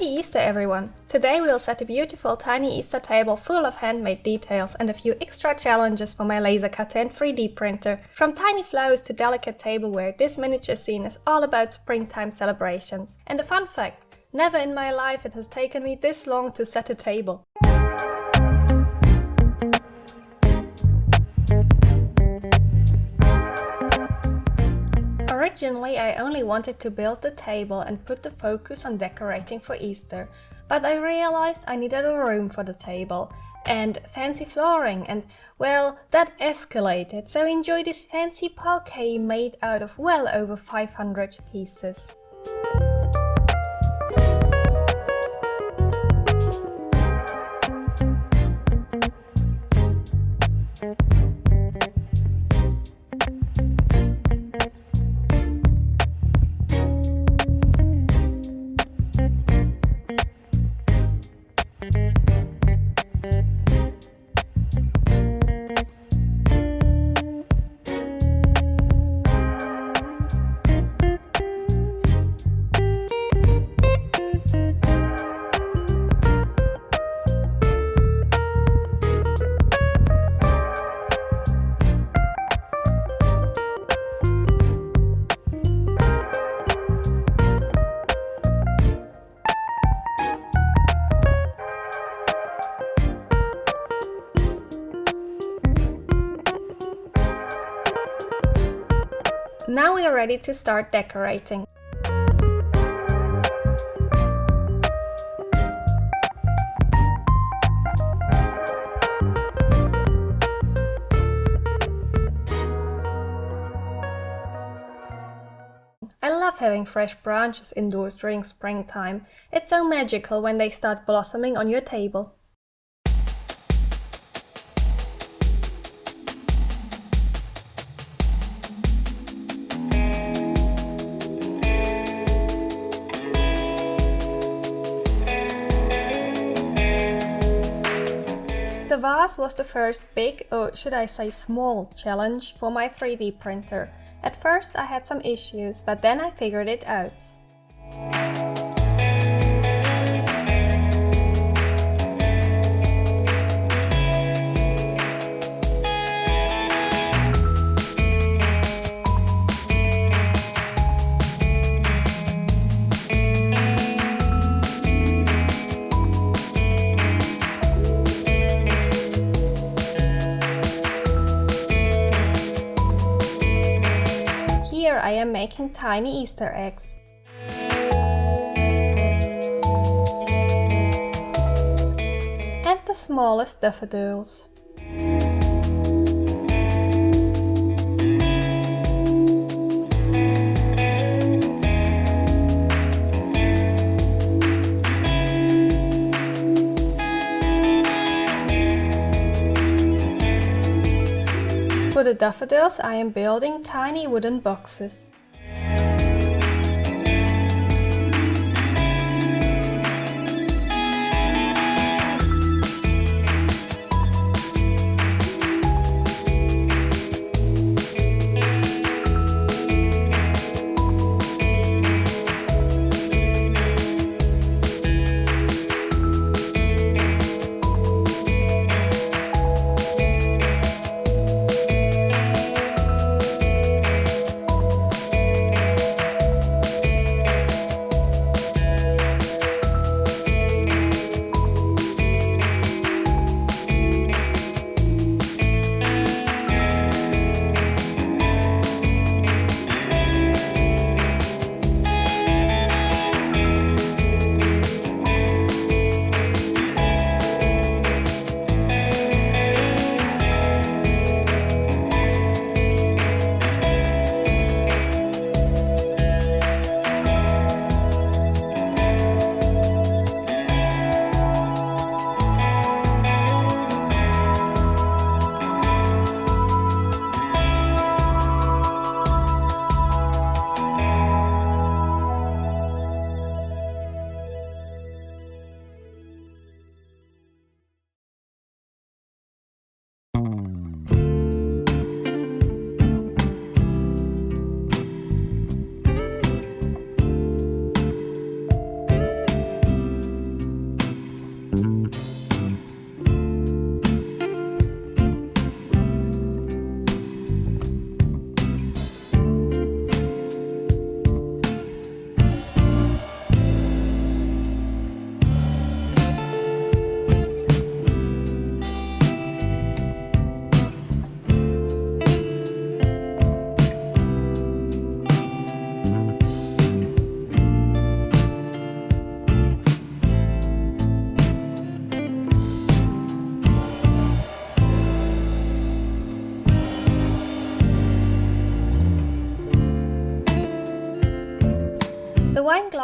Happy Easter everyone! Today we'll set a beautiful tiny Easter table full of handmade details and a few extra challenges for my laser cutter and 3D printer. From tiny flowers to delicate tableware, this miniature scene is all about springtime celebrations. And a fun fact, never in my life it has taken me this long to set a table. Originally, I only wanted to build the table and put the focus on decorating for Easter, but I realized I needed a room for the table and fancy flooring and, well, that escalated, so enjoy this fancy parquet made out of well over 500 pieces. Now we are ready to start decorating. I love having fresh branches indoors during springtime. It's so magical when they start blossoming on your table. The vase was the first big, or should I say small, challenge for my 3D printer. At first I had some issues, but then I figured it out. Here I am making tiny Easter eggs. And the smallest daffodils. For the daffodils, I am building tiny wooden boxes.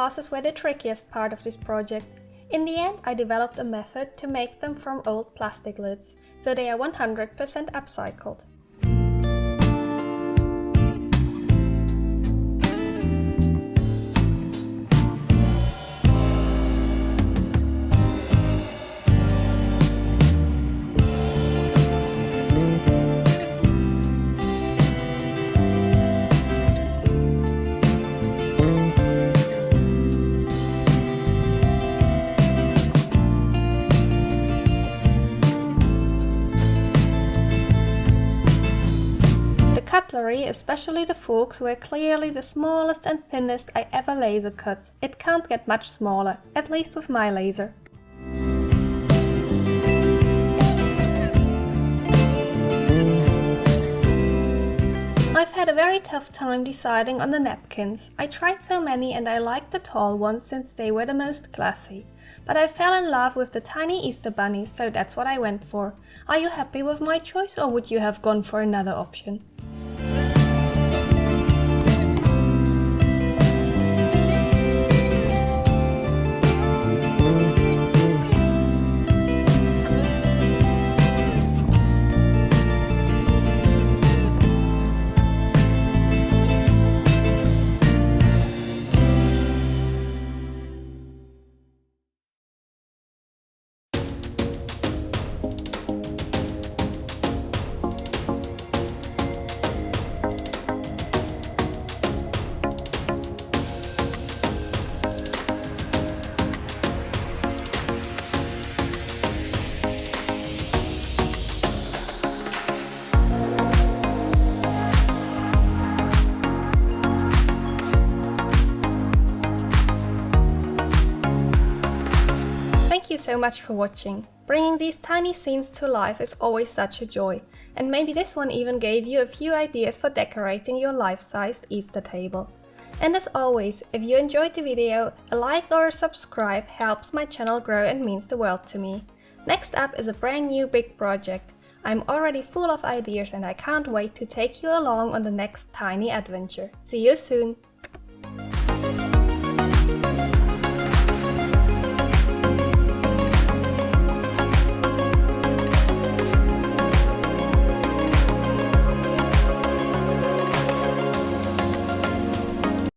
glasses were the trickiest part of this project. In the end, I developed a method to make them from old plastic lids, so they are 100% upcycled. Cutlery, especially the forks, were clearly the smallest and thinnest I ever laser cut. It can't get much smaller, at least with my laser. I've had a very tough time deciding on the napkins. I tried so many and I liked the tall ones since they were the most classy. But I fell in love with the tiny Easter bunnies, so that's what I went for. Are you happy with my choice, or would you have gone for another option? Thank you so much for watching. Bringing these tiny scenes to life is always such a joy, and maybe this one even gave you a few ideas for decorating your life-sized Easter table. And as always, if you enjoyed the video, a like or a subscribe helps my channel grow and means the world to me. Next up is a brand new big project. I'm already full of ideas and I can't wait to take you along on the next tiny adventure. See you soon!